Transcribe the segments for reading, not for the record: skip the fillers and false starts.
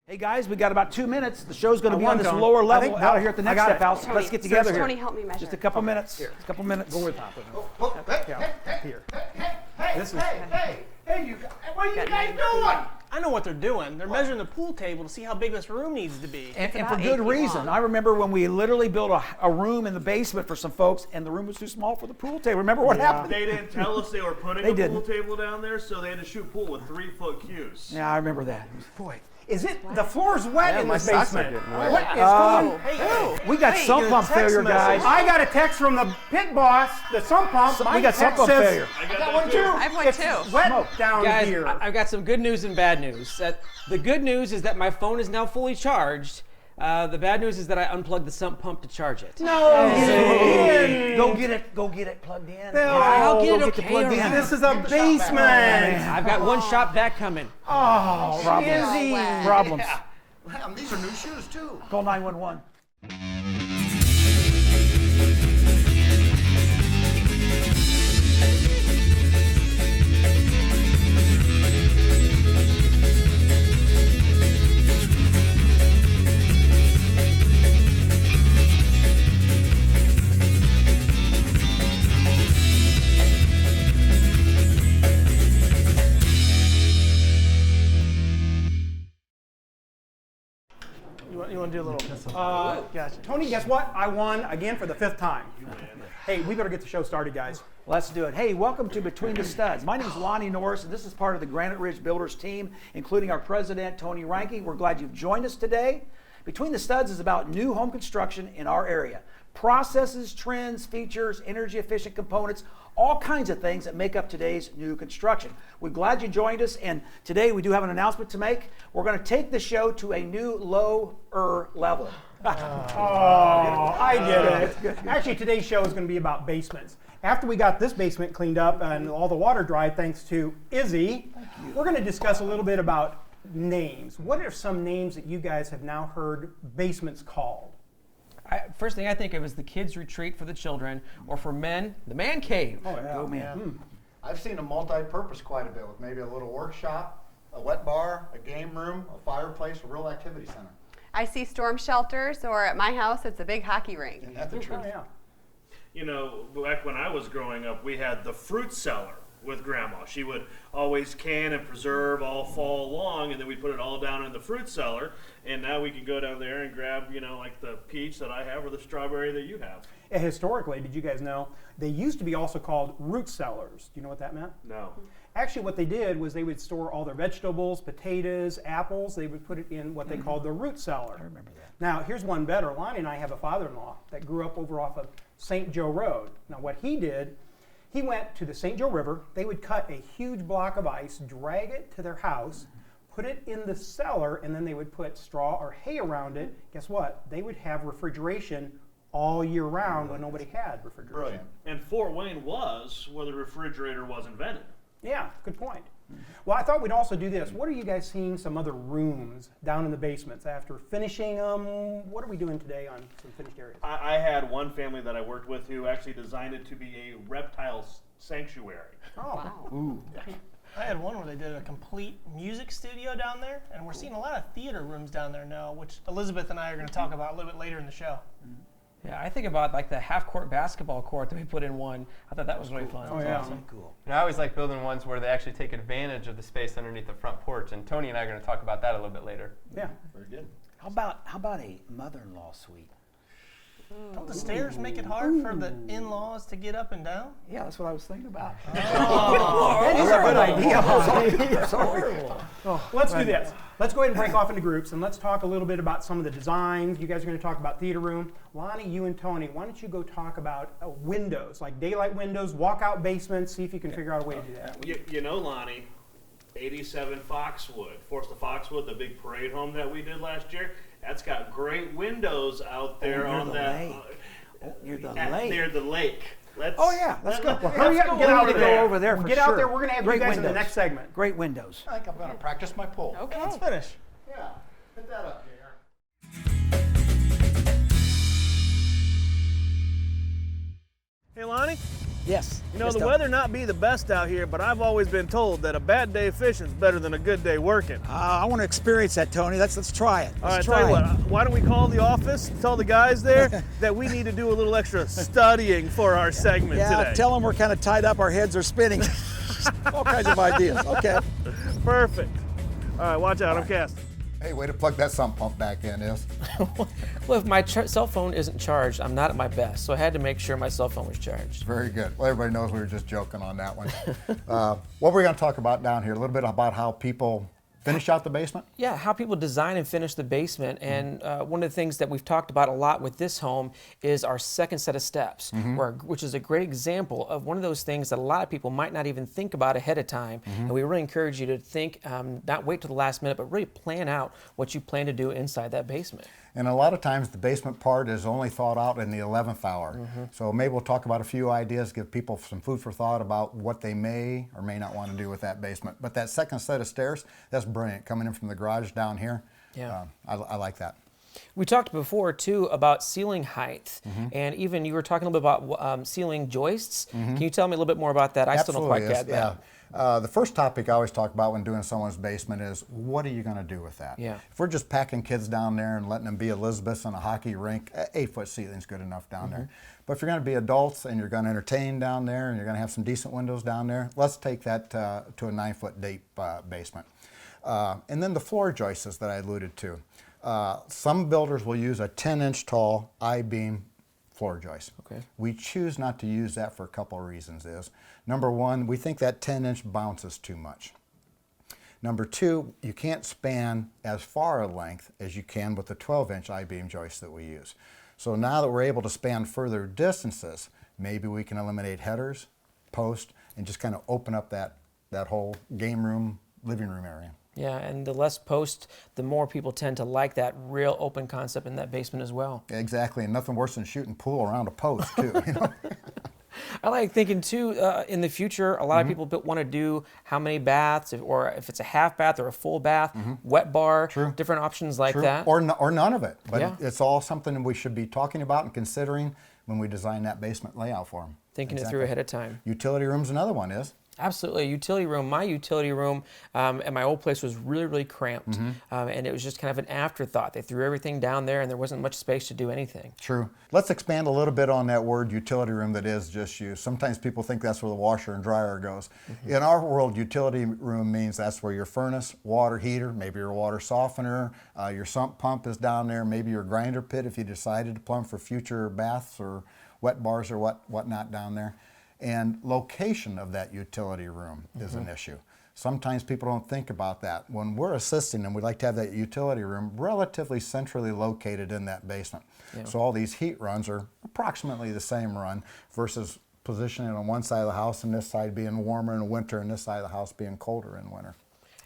Hey guys, we got about 2 minutes. The show's going to be on this lower level out here at the next step house. Tony, Let's get together here. Tony, help me measure. Just a couple minutes. Here. A couple minutes. Go with top of Hey, here. you guys, what are you guys doing? I know what they're doing. They're measuring the pool table to see how big this room needs to be. And for about 8 good feet reason. long. I remember when we literally built a room in the basement for some folks, and the room was too small for the pool table. Remember what happened? They didn't tell us they were putting They a didn't. pool table down there, so they had to shoot pool with 3-foot cues. Yeah, I remember that. Boy. Is it, the floor's wet in my this socks are basement. getting wet. What is going Hey, We got sump your pump text failure, guys. message. I got a text from the pit boss, the sump pump. We got sump pump failure. I I got that one too. I have one It's too. wet down Guys, here. I've got some good news and bad news. The good news is that my phone is now fully charged. The bad news is that I unplugged the sump pump to charge it. No. Go get it plugged in. I'll get it plugged in. This is a basement. I've got one shop vac coming. Oh, Problems. Izzy. Problems. These are new shoes too. Call 911. You want to do a little? Gotcha. Tony, guess what? I won again for the 5th time. Hey, we better get the show started, guys. Let's do it. Hey, welcome to Between the Studs. My name is Lonnie Norris, and this is part of the Granite Ridge Builders team, including our president, Tony Reinke. We're glad you've joined us today. Between the Studs is about new home construction in our area. Processes, trends, features, energy-efficient components, all kinds of things that make up today's new construction. We're glad you joined us, and today we do have an announcement to make. We're going to take the show to a new lower level. Oh, I get it. Actually, today's show is going to be about basements. After we got this basement cleaned up and all the water dried, thanks to Izzy, we're going to discuss a little bit about names. What are some names that you guys have now heard basements called? First thing I think of is the kids' retreat for the children, or for men, the man cave. Oh, yeah. Go, man. I've seen a multi-purpose quite a bit with maybe a little workshop, a wet bar, a game room, a fireplace, a real activity center. I see storm shelters, or at my house, it's a big hockey rink. Isn't that the truth? Oh, yeah. You know, back when I was growing up, we had the fruit cellar with Grandma. She would always can and preserve all fall long, and then we'd put it all down in the fruit cellar. And now we can go down there and grab, you know, like the peach that I have or the strawberry that you have. And historically, did you guys know, they used to be also called root cellars. Do you know what that meant? No. Actually, what they did was they would store all their vegetables, potatoes, apples. They would put it in what they called the root cellar. I remember that. Now, here's one better. Lonnie and I have a father-in-law that grew up over off of St. Joe Road. Now, what he did, he went to the St. Joe River. They would cut a huge block of ice, drag it to their house, put it in the cellar, and then they would put straw or hay around it. Guess what? They would have refrigeration all year round when nobody had refrigeration. Brilliant. And Fort Wayne was where the refrigerator was invented. Yeah, good point. Well, I thought we'd also do this. What are you guys seeing some other rooms down in the basements after finishing them? What are we doing today on some finished areas? I had one family that I worked with who actually designed it to be a reptile sanctuary. Oh, Wow. Ooh. I had one where they did a complete music studio down there, and we're seeing a lot of theater rooms down there now, which Elizabeth and I are going to talk about a little bit later in the show. Yeah, I think about like the half-court basketball court that we put in one. I thought that was really fun. Oh, yeah. Awesome. Cool. And I always like building ones where they actually take advantage of the space underneath the front porch, and Tony and I are going to talk about that a little bit later. yeah. Very good. How about a mother-in-law suite? Don't the stairs make it hard for the in-laws to get up and down? Yeah, that's what I was thinking about. That is a good idea. Sorry. Let's do this. Let's go ahead and break off into groups, and let's talk a little bit about some of the designs. You guys are going to talk about theater room. Lonnie, you and Tony, why don't you go talk about windows, like daylight windows, walkout basements, see if you can figure out a way to do that. You know, Lonnie, 87 Foxwood, Forest of Foxwood, the big parade home that we did last year, that's got great windows out there near on the that. lake. Near the At- lake. Near the lake. Let's, Oh yeah, let's go. Hurry up and get out of Go there. over there for Get sure. out there. We're going to have Great you guys in the windows. next segment. Great windows. I think I'm going to practice my pull. Okay. Let's finish. Yeah, put that up there. Hey, Lonnie, Yes. You know, Yes, the Tony. weather not be the best out here, but I've always been told that a bad day fishing is better than a good day working. I want to experience that, Tony. Let's try it. All right, Let's tell you try what, why don't we call the office, tell the guys there that we need to do a little extra studying for our segment Yeah, today. tell them we're kind of tied up, our heads are spinning. All kinds of ideas. Okay. Perfect. All right, watch out, I'm casting. Hey, way to plug that sump pump back in, is. Well, if my cell phone isn't charged, I'm not at my best. So I had to make sure my cell phone was charged. Very good. Well, everybody knows we were just joking on that one. What we're going to talk about down here, a little bit about how people finish out the basement. Yeah, how people design and finish the basement. And one of the things that we've talked about a lot with this home is our second set of steps, which is a great example of one of those things that a lot of people might not even think about ahead of time. And we really encourage you to think, not wait till the last minute, but really plan out what you plan to do inside that basement. And a lot of times the basement part is only thought out in the 11th hour. So maybe we'll talk about a few ideas, give people some food for thought about what they may or may not want to do with that basement. But that second set of stairs, that's brilliant. Coming in from the garage down here, Yeah. I like that. We talked before too about ceiling height, and even you were talking a little bit about ceiling joists. Can you tell me a little bit more about that? I still don't quite Absolutely, get that. yeah. The first topic I always talk about when doing someone's basement is, what are you going to do with that? Yeah. If we're just packing kids down there and letting them be Elizabeths on a hockey rink, 8-foot ceiling's good enough down there. But if you're going to be adults and you're going to entertain down there and you're going to have some decent windows down there, let's take that to a 9-foot deep basement. And then the floor joists that I alluded to. Some builders will use a 10-inch tall I-beam floor joist. Okay. We choose not to use that for a couple of reasons. Number one, we think that 10-inch bounces too much. Number two, you can't span as far a length as you can with the 12-inch I-beam joist that we use. So now that we're able to span further distances, maybe we can eliminate headers, posts, and just kind of open up that whole game room, living room area. Yeah, and the less post, the more people tend to like that real open concept in that basement as well. Exactly, and nothing worse than shooting pool around a post too. You know? I like thinking too, in the future, a lot of people want to do how many baths, or if it's a half bath or a full bath, wet bar, True. different options like True. that. Or none of it. But Yeah. it's all something we should be talking about and considering when we design that basement layout for them. Thinking it through ahead of time. Utility room's another one, is. Absolutely. Utility room. My utility room at my old place was really, really cramped. And it was just kind of an afterthought. They threw everything down there and there wasn't much space to do anything. True. Let's expand a little bit on that word utility room that is just used. Sometimes people think that's where the washer and dryer goes. In our world, utility room means that's where your furnace, water heater, maybe your water softener, your sump pump is down there, maybe your grinder pit if you decided to plumb for future baths or wet bars or whatnot down there. And location of that utility room is an issue. Sometimes people don't think about that. When we're assisting them, we like to have that utility room relatively centrally located in that basement. Yeah. So all these heat runs are approximately the same run versus positioning on one side of the house and this side being warmer in the winter and this side of the house being colder in winter.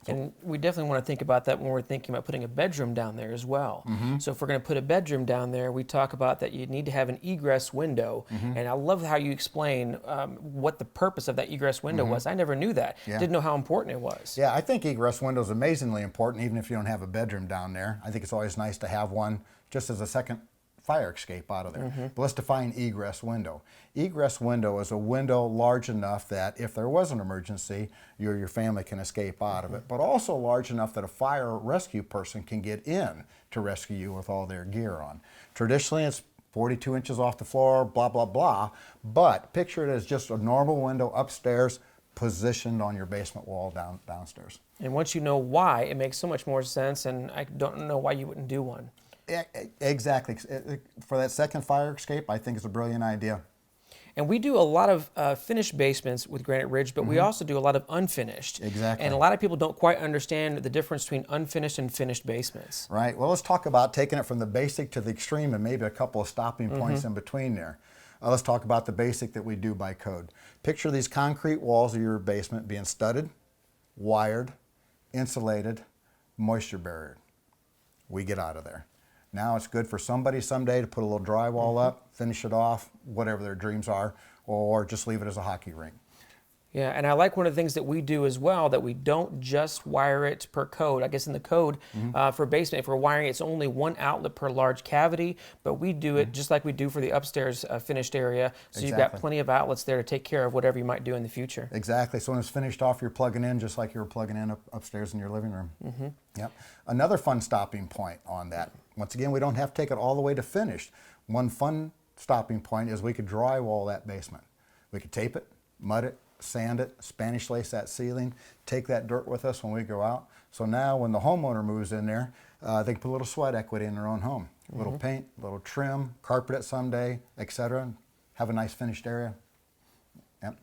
And we definitely want to think about that when we're thinking about putting a bedroom down there as well. So if we're going to put a bedroom down there, we talk about that you need to have an egress window. And I love how you explain what the purpose of that egress window was. I never knew that. Yeah. Didn't know how important it was. Yeah, I think egress window is amazingly important even if you don't have a bedroom down there. I think it's always nice to have one just as a second fire escape out of there. But let's define egress window. Egress window is a window large enough that if there was an emergency, you or your family can escape out of it, but also large enough that a fire rescue person can get in to rescue you with all their gear on. Traditionally, it's 42 inches off the floor, blah, blah, blah, but picture it as just a normal window upstairs positioned on your basement wall downstairs. And once you know why, it makes so much more sense, and I don't know why you wouldn't do one. Exactly. For that second fire escape, I think it's a brilliant idea. And we do a lot of finished basements with Granite Ridge, but we also do a lot of unfinished. Exactly. And a lot of people don't quite understand the difference between unfinished and finished basements. Right. Well, let's talk about taking it from the basic to the extreme and maybe a couple of stopping points in between there. Let's talk about the basic that we do by code. Picture these concrete walls of your basement being studded, wired, insulated, moisture barriered. We get out of there. Now it's good for somebody someday to put a little drywall up, finish it off, whatever their dreams are, or just leave it as a hockey rink. Yeah, and I like one of the things that we do as well, that we don't just wire it per code. I guess in the code for basement, if we're wiring, it's only one outlet per large cavity, but we do it just like we do for the upstairs finished area. So you've got Exactly. plenty of outlets there to take care of whatever you might do in the future. Exactly. So when it's finished off, you're plugging in just like you were plugging in upstairs in your living room. Yep. Another fun stopping point on that. Once again, we don't have to take it all the way to finished. One fun stopping point is we could drywall that basement. We could tape it, mud it, sand it, Spanish lace that ceiling, take that dirt with us when we go out. So now when the homeowner moves in there, they can put a little sweat equity in their own home. A little paint, a little trim, carpet it someday, etc. Have a nice finished area. Yep.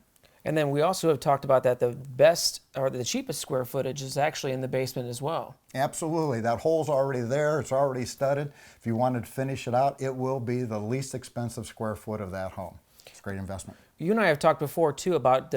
And then we also have talked about that the best or the cheapest square footage is actually in the basement as well. Absolutely. That hole's already there. It's already studded. If you wanted to finish it out, it will be the least expensive square foot of that home. It's a great investment. You and I have talked before too about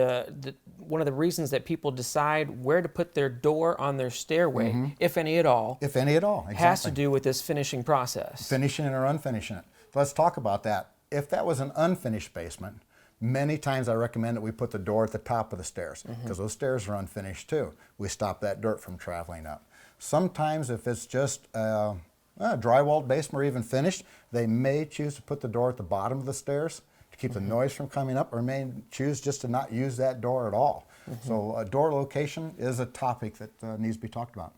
one of the reasons that people decide where to put their door on their stairway, if any at all, If any at all, exactly. has to do with this finishing process. Finishing it or unfinishing it. So let's talk about that. If that was an unfinished basement, many times I recommend that we put the door at the top of the stairs because those stairs are unfinished too. We stop that dirt from traveling up. Sometimes if it's just a drywalled basement or even finished, they may choose to put the door at the bottom of the stairs to keep the noise from coming up, or may choose just to not use that door at all. So door location is a topic that needs to be talked about.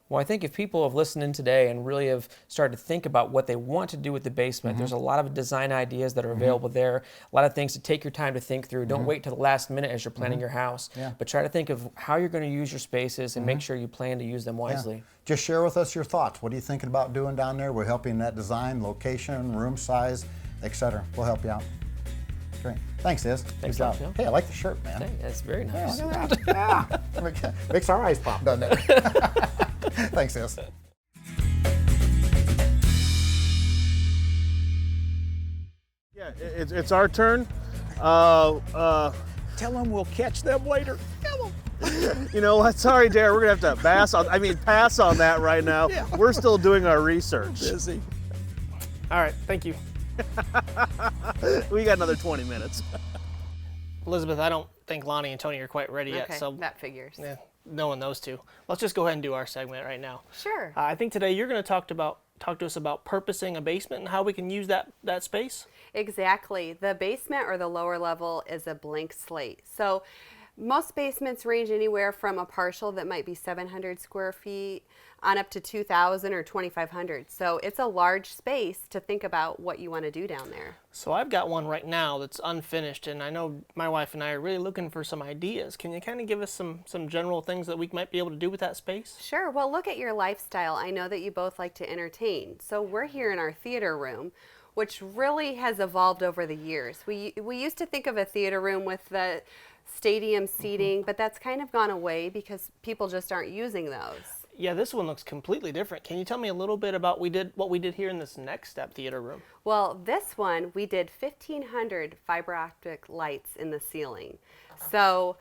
Well, I think if people have listened in today and really have started to think about what they want to do with the basement, there's a lot of design ideas that are available there, a lot of things to take your time to think through. Don't wait till the last minute as you're planning your house, but try to think of how you're going to use your spaces and make sure you plan to use them wisely. Yeah. Just share with us your thoughts. What are you thinking about doing down there? We're helping that design, location, room size, etc. We'll help you out. Great. Thanks, Iz. Thanks Good a lot, job. Phil. Hey, I like the shirt, man. Hey, that's very nice. Yeah, look at that. Yeah. Makes our eyes pop, doesn't it? Thanks, Iz. Yeah, it's our turn. Tell them we'll catch them later. You know what? Sorry, Dare. We're gonna have to pass on that right now. We're still doing our research. Busy. All right, thank you. We got another 20 minutes. Elizabeth, I don't think Lonnie and Tony are quite ready yet, Okay, so that figures. yeah, knowing those two, let's just go ahead and do our segment right now. Sure. I think today you're going to talk to us about purposing a basement and how we can use that space. Exactly. The basement or the lower level is a blank slate. So most basements range anywhere from a partial that might be 700 square feet on up to 2,000 or 2,500. So it's a large space to think about what you want to do down there. So I've got one right now that's unfinished, and I know my wife and I are really looking for some ideas. Can you kind of give us some general things that we might be able to do with that space? Sure. Well, look at your lifestyle. I know that you both like to entertain. So we're here in our theater room, which really has evolved over the years. We used to think of a theater room with the stadium seating, but that's kind of gone away because people just aren't using those. Yeah, this one looks completely different. Can you tell me a little bit about what we did here in this Next Step theater room? Well, this one, we did 1,500 fiber optic lights in the ceiling. So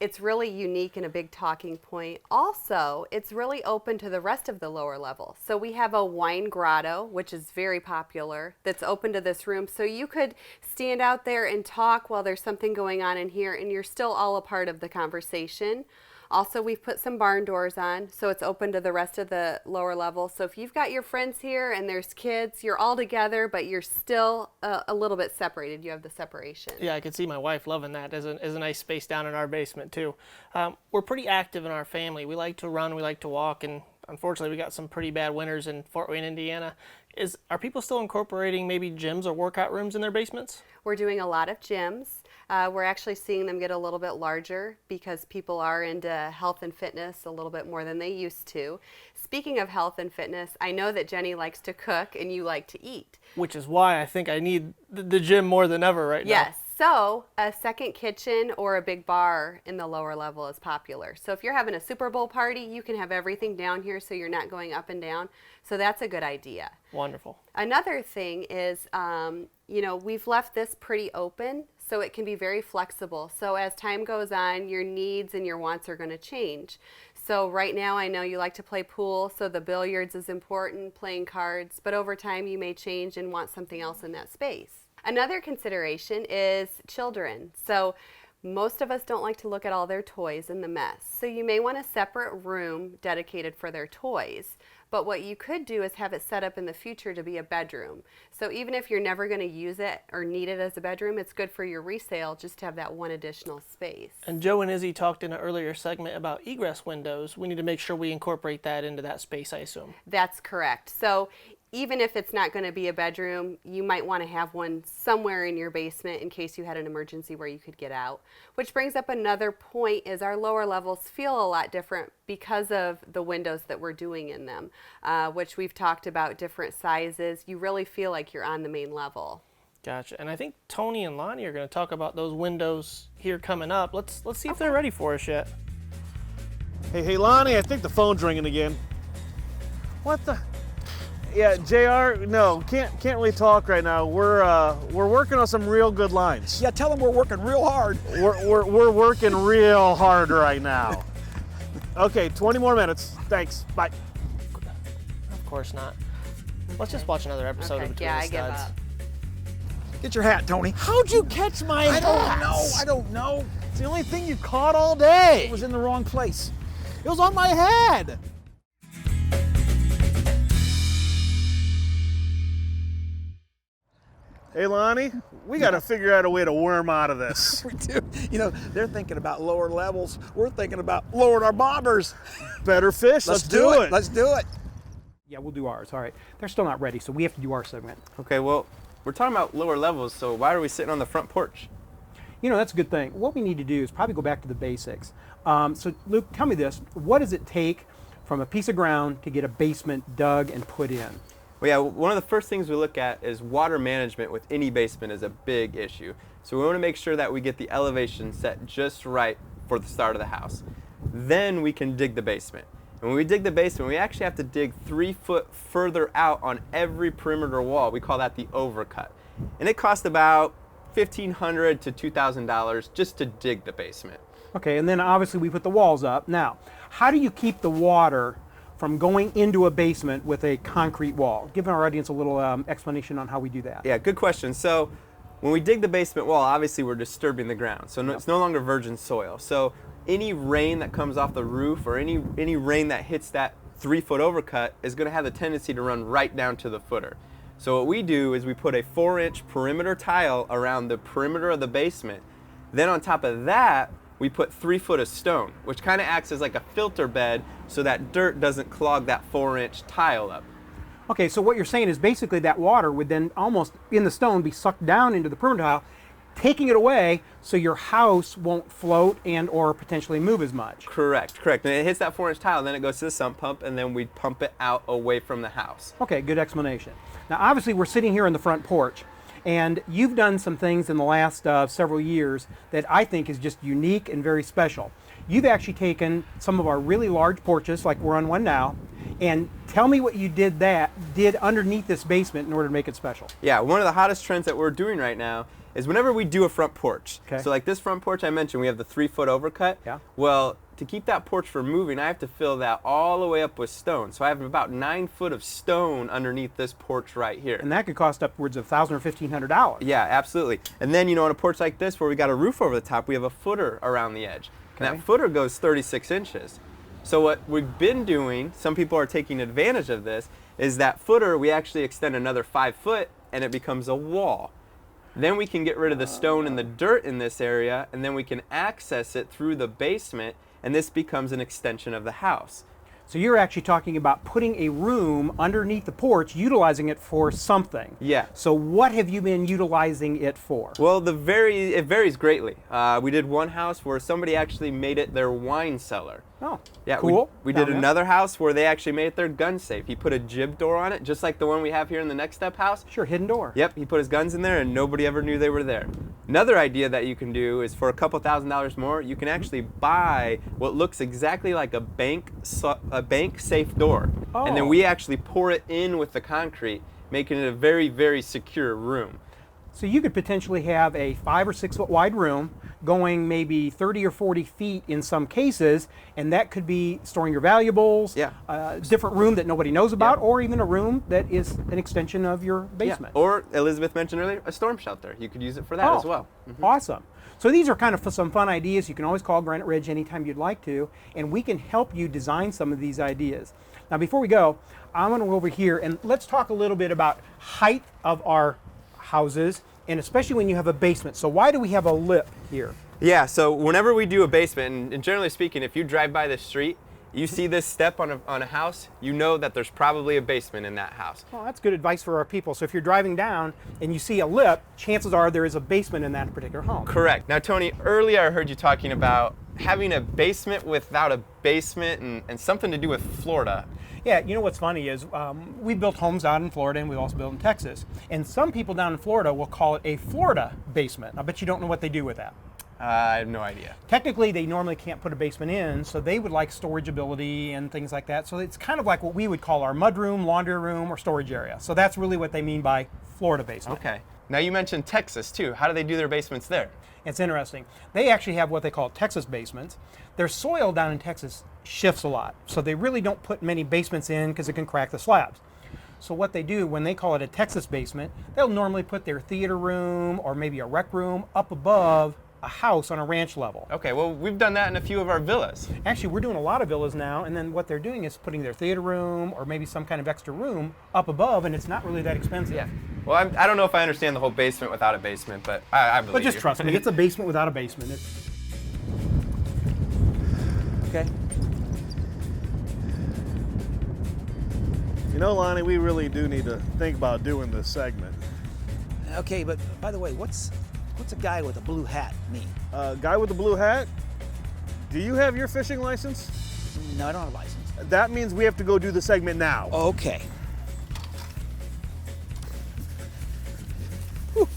it's really unique and a big talking point. Also, it's really open to the rest of the lower level. So we have a wine grotto, which is very popular, that's open to this room. So you could stand out there and talk while there's something going on in here, and you're still all a part of the conversation. Also, we've put some barn doors on, so it's open to the rest of the lower level. So if you've got your friends here and there's kids, you're all together, but you're still a little bit separated. You have the separation. Yeah, I could see my wife loving that as a nice space down in our basement too. We're pretty active in our family. We like to run, we like to walk, and unfortunately we got some pretty bad winters in Fort Wayne, Indiana. Are people still incorporating maybe gyms or workout rooms in their basements? We're doing a lot of gyms. We're actually seeing them get a little bit larger because people are into health and fitness a little bit more than they used to. Speaking of health and fitness, I know that Jenny likes to cook and you like to eat. Which is why I think I need the gym more than ever right now. Yes. So a second kitchen or a big bar in the lower level is popular. So if you're having a Super Bowl party, you can have everything down here so you're not going up and down. So that's a good idea. Wonderful. Another thing is, we've left this pretty open so it can be very flexible. So as time goes on, your needs and your wants are going to change. So right now I know you like to play pool, so the billiards is important, playing cards, but over time you may change and want something else in that space. Another consideration is children. So Most of us don't like to look at all their toys in the mess. So you may want a separate room dedicated for their toys. But what you could do is have it set up in the future to be a bedroom. So even if you're never going to use it or need it as a bedroom, it's good for your resale just to have that one additional space. And Joe and Izzy talked in an earlier segment about egress windows. We need to make sure we incorporate that into that space, I assume. That's correct. So even if it's not going to be a bedroom, you might want to have one somewhere in your basement in case you had an emergency where you could get out. Which brings up another point, is our lower levels feel a lot different because of the windows that we're doing in them, which we've talked about different sizes. You really feel like you're on the main level. Gotcha. And I think Tony and Lonnie are going to talk about those windows here coming up. Let's see if they're ready for us yet. Hey, Lonnie, I think the phone's ringing again. What the? Yeah, JR, no, can't really talk right now. We're working on some real good lines. Yeah, tell them we're working real hard. We're working real hard right now. Okay, 20 more minutes. Thanks. Bye. Of course not. Let's just watch another episode of Between the I give Studs. up. Get your hat, Tony. How'd you catch my hat? I don't know. It's the only thing you caught all day. It was in the wrong place. It was on my head. Hey, Lonnie, we got to figure out a way to worm out of this. We do. You know, they're thinking about lower levels. We're thinking about lowering our bobbers. Better fish. Let's do it. Let's do it. Yeah, we'll do ours. All right. They're still not ready, so we have to do our segment. Okay, well, we're talking about lower levels, so why are we sitting on the front porch? You know, that's a good thing. What we need to do is probably go back to the basics. So, Luke, tell me this. What does it take from a piece of ground to get a basement dug and put in? Well, yeah, one of the first things we look at is water management with any basement is a big issue. So we want to make sure that we get the elevation set just right for the start of the house. Then we can dig the basement. And when we dig the basement, we actually have to dig 3 foot further out on every perimeter wall. We call that the overcut. And it costs about $1,500 to $2,000 just to dig the basement. Okay, and then obviously we put the walls up. Now, how do you keep the water from going into a basement with a concrete wall? Give our audience a little explanation on how we do that. Yeah, good question. So when we dig the basement wall, obviously we're disturbing the ground. So it's no longer virgin soil. So any rain that comes off the roof or any rain that hits that 3 foot overcut is going to have the tendency to run right down to the footer. So what we do is we put a 4-inch perimeter tile around the perimeter of the basement. Then on top of that, we put 3 foot of stone, which kind of acts as like a filter bed so that dirt doesn't clog that 4-inch tile up. Okay, so what you're saying is basically that water would then almost in the stone be sucked down into the perimeter tile, taking it away so your house won't float and or potentially move as much. Correct. And it hits that 4-inch tile, then it goes to the sump pump, and then we pump it out away from the house. Okay, good explanation. Now obviously we're sitting here on the front porch, and you've done some things in the last several years that I think is just unique and very special. You've actually taken some of our really large porches, like we're on one now, and tell me what you did underneath this basement in order to make it special. Yeah, one of the hottest trends that we're doing right now is whenever we do a front porch. Okay. So like this front porch I mentioned, we have the 3 foot overcut. Yeah. Well, to keep that porch from moving, I have to fill that all the way up with stone. So I have about 9 foot of stone underneath this porch right here. And that could cost upwards of $1,000 or $1,500. Yeah, absolutely. And then, you know, on a porch like this where we got a roof over the top, we have a footer around the edge. Okay. And that footer goes 36 inches. So what we've been doing, some people are taking advantage of this, is that footer we actually extend another 5 foot and it becomes a wall. Then we can get rid of the stone and the dirt in this area, and then we can access it through the basement, and this becomes an extension of the house. So you're actually talking about putting a room underneath the porch, utilizing it for something. Yeah. So what have you been utilizing it for? Well, it varies greatly. We did one house where somebody actually made it their wine cellar. Oh, Yeah, cool. We did another house where they actually made it their gun safe. He put a jib door on it, just like the one we have here in the Next Step house. Sure, hidden door. Yep, he put his guns in there and nobody ever knew they were there. Another idea that you can do is for a couple $1,000s more, you can actually buy what looks exactly like a bank safe door. And then Oh. we actually pour it in with the concrete, making it a very, very secure room. So you could potentially have a 5 or 6 foot wide room going maybe 30 or 40 feet in some cases, and that could be storing your valuables, Yeah. a different room that nobody knows about, Yeah. or even a room that is an extension of your basement. Yeah. Or Elizabeth mentioned earlier, a storm shelter. You could use it for that as well. Awesome. So these are kind of some fun ideas. You can always call Granite Ridge anytime you'd like to, and we can help you design some of these ideas. Now before we go, I'm going to go over here and let's talk a little bit about height of our houses, and especially when you have a basement. So why do we have a lip here? Yeah, so whenever we do a basement, and generally speaking, if you drive by the street, you see this step on a house, you know that there's probably a basement in that house. Well, that's good advice for our people. So if you're driving down and you see a lip, chances are there is a basement in that particular home. Correct. Now, Tony, earlier I heard you talking about having a basement without a basement and something to do with Florida. Yeah, you know what's funny is we built homes out in Florida and we also built in Texas. And some people down in Florida will call it a Florida basement. I bet you don't know what they do with that. I have no idea. Technically, they normally can't put a basement in, so they would like storage ability and things like that. So it's kind of like what we would call our mudroom, laundry room, or storage area. So that's really what they mean by Florida basement. Okay. Now you mentioned Texas too. How do they do their basements there? It's interesting. They actually have what they call Texas basements. Their soil down in Texas shifts a lot, so they really don't put many basements in because it can crack the slabs. So what they do when they call it a Texas basement, they'll normally put their theater room or maybe a rec room up above a house on a ranch level. Okay, well, we've done that in a few of our villas. Actually, we're doing a lot of villas now, and then what they're doing is putting their theater room or maybe some kind of extra room up above, and it's not really that expensive. Yeah. Well, I don't know if I understand the whole basement without a basement, but I believe But just you. trust me, it's a basement without a basement. Okay. You know, Lonnie, we really do need to think about doing this segment. Okay, but by the way, what's a guy with a blue hat mean? Guy with the blue hat, do you have your fishing license? No, I don't have a license. That means we have to go do the segment now. Okay. Whew.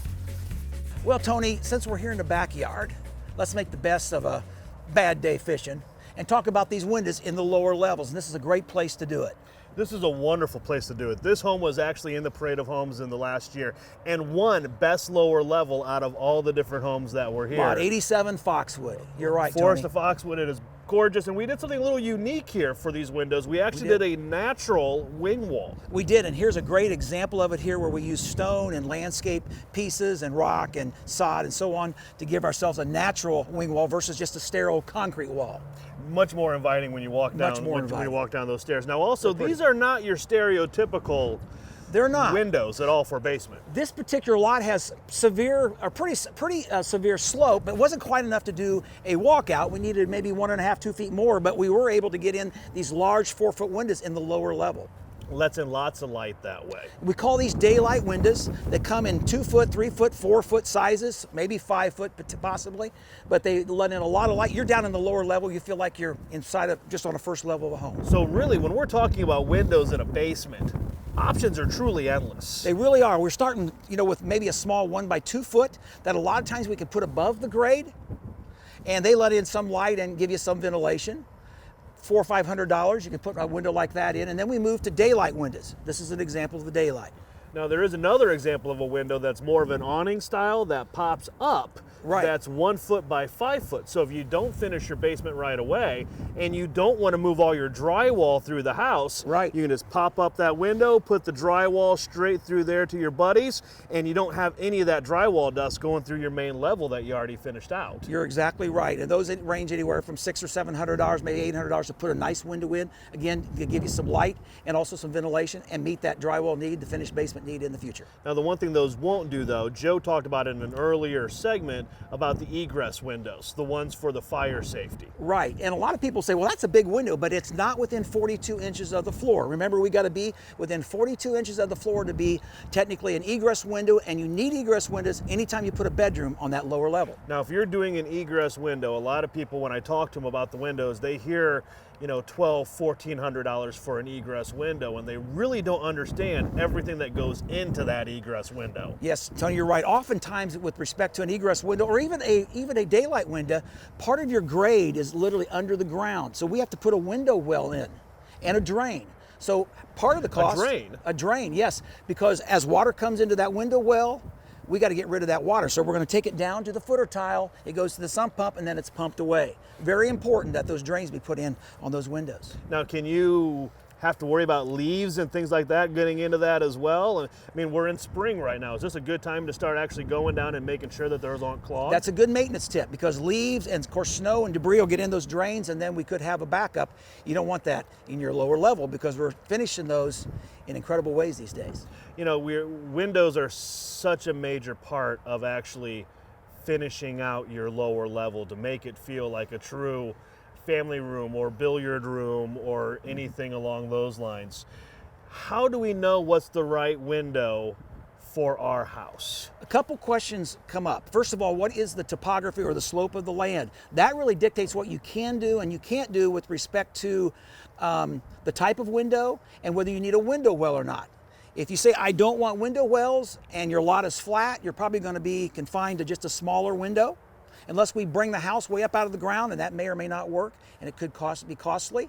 Well, Tony, since we're here in the backyard, let's make the best of a bad day fishing and talk about these windows in the lower levels. And this is a great place to do it. This is a wonderful place to do it. This home was actually in the Parade of Homes in the last year and won best lower level out of all the different homes that were here. Lot 87 Foxwood. You're right, Forest Tony. of Foxwood, it is gorgeous. And we did something a little unique here for these windows. We actually did a natural wing wall. We did, and here's a great example of it here where we use stone and landscape pieces and rock and sod and so on to give ourselves a natural wing wall versus just a sterile concrete wall. Much more inviting when you walk down. Much more when inviting. you walk down those stairs. Now, also, They're pretty. these are not your stereotypical They're not. windows at all for basement. This particular lot has pretty severe slope, but it wasn't quite enough to do a walkout. We needed maybe 1.5, 2 feet more, but we were able to get in these large 4-foot windows in the lower level. Lets in lots of light that way. We call these daylight windows. They come in 2-foot, 3-foot, 4-foot sizes, maybe 5-foot possibly, but they let in a lot of light. You're down in the lower level, you feel like you're inside of just on the first level of a home. So really, when we're talking about windows in a basement, options are truly endless. They really are. We're starting, with maybe a small 1-by-2 foot that a lot of times we can put above the grade, and they let in some light and give you some ventilation. $400 or $500, you can put a window like that in, and then we move to daylight windows. This is an example of the daylight. Now there is another example of a window that's more of an awning style that pops up. Right. That's 1 foot by 5 foot. So if you don't finish your basement right away and you don't want to move all your drywall through the house, Right. you can just pop up that window, put the drywall straight through there to your buddies, and you don't have any of that drywall dust going through your main level that you already finished out. You're exactly right. And those range anywhere from $600 or $700, maybe $800 to put a nice window in. Again, to give you some light and also some ventilation and meet that drywall need, the finished basement need in the future. Now the one thing those won't do though, Joe talked about in an earlier segment about the egress windows, the ones for the fire safety. Right, and a lot of people say, well, that's a big window, but it's not within 42 inches of the floor. Remember, we got to be within 42 inches of the floor to be technically an egress window, and you need egress windows anytime you put a bedroom on that lower level. Now, if you're doing an egress window, a lot of people, when I talk to them about the windows, they hear, $1,200, $1,400 for an egress window, and they really don't understand everything that goes into that egress window. Yes, Tony, you're right. Oftentimes, with respect to an egress window or even a daylight window, part of your grade is literally under the ground. So we have to put a window well in and a drain. So part of the cost. A drain? A drain, yes, because as water comes into that window well, we got to get rid of that water. So we're going to take it down to the footer tile. It goes to the sump pump, and then it's pumped away. Very important that those drains be put in on those windows. Now, can you have to worry about leaves and things like that getting into that as well. And I mean, we're in spring right now. Is this a good time to start actually going down and making sure that those aren't clogged? That's a good maintenance tip, because leaves and of course snow and debris will get in those drains, and then we could have a backup. You don't want that in your lower level, because we're finishing those in incredible ways these days. You know, windows are such a major part of actually finishing out your lower level to make it feel like a true family room or billiard room or anything along those lines. How do we know what's the right window for our house? A couple questions come up. First of all, what is the topography or the slope of the land? That really dictates what you can do and you can't do with respect to the type of window and whether you need a window well or not. If you say, I don't want window wells, and your lot is flat, you're probably going to be confined to just a smaller window, unless we bring the house way up out of the ground, and that may or may not work, and it could be costly.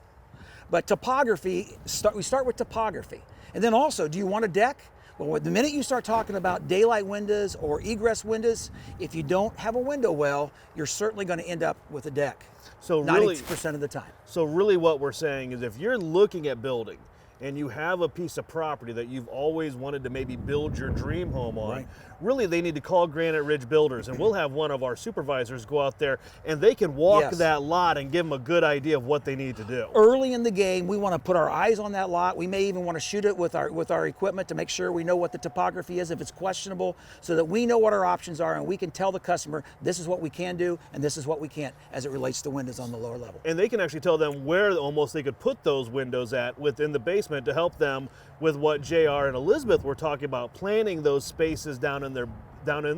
But topography, we start with topography. And then also, do you want a deck? Well, the minute you start talking about daylight windows or egress windows, if you don't have a window well, you're certainly going to end up with a deck. So really, 90% of the time. So really what we're saying is, if you're looking at building and you have a piece of property that you've always wanted to maybe build your dream home on, Right. really they need to call Granite Ridge Builders, and we'll have one of our supervisors go out there and they can walk Yes. that lot and give them a good idea of what they need to do. Early in the game, we want to put our eyes on that lot. We may even want to shoot it with our equipment to make sure we know what the topography is if it's questionable, so that we know what our options are and we can tell the customer this is what we can do and this is what we can't as it relates to windows on the lower level. And they can actually tell them where almost they could put those windows at within the basement to help them with what JR and Elizabeth were talking about, planning those spaces down in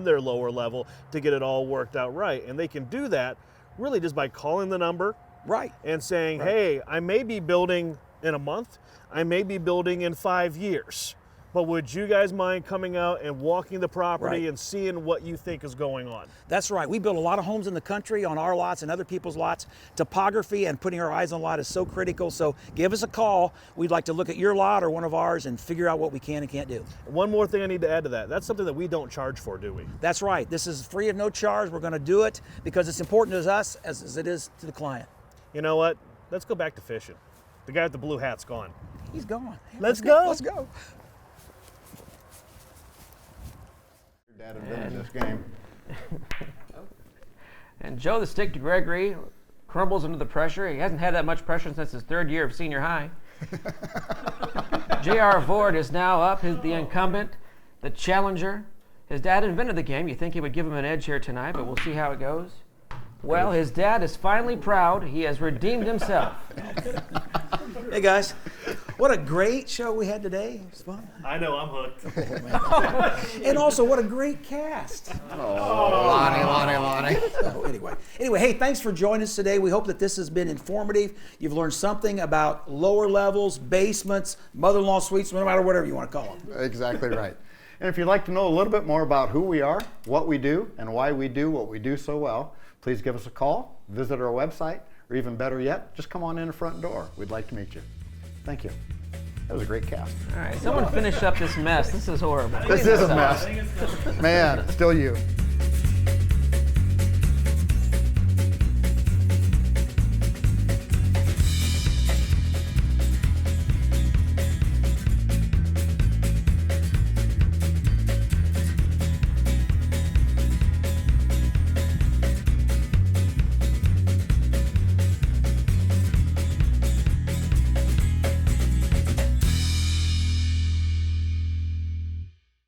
their lower level to get it all worked out right. And they can do that really just by calling the number, Right. and saying, hey, I may be building in a month, I may be building in 5 years, but would you guys mind coming out and walking the property Right. and seeing what you think is going on? That's right. We build a lot of homes in the country on our lots and other people's lots. Topography and putting our eyes on a lot is so critical. So give us a call. We'd like to look at your lot or one of ours and figure out what we can and can't do. One more thing I need to add to that. That's something that we don't charge for, do we? That's right. This is free of no charge. We're going to do it because it's important to us as it is to the client. You know what? Let's go back to fishing. The guy with the blue hat's gone. He's gone. Let's go. Let's go. Dad invented this game. And Joe the Stick to Gregory crumbles under the pressure. He hasn't had that much pressure since his third year of senior high. J.R. Vord is now up, the incumbent, the challenger. His dad invented the game. You think he would give him an edge here tonight, but we'll see how it goes. Well, his dad is finally proud. He has redeemed himself. Hey guys, what a great show we had today. It was fun. I know, I'm hooked. And also, what a great cast. Lonnie. So anyway, hey, thanks for joining us today. We hope that this has been informative. You've learned something about lower levels, basements, mother-in-law suites, no matter whatever you want to call them. Exactly right. And if you'd like to know a little bit more about who we are, what we do, and why we do what we do so well, please give us a call, visit our website, or even better yet, just come on in the front door. We'd like to meet you. Thank you. That was a great cast. All right, someone finish up this mess. This is horrible. This is a mess. Man, it's still you.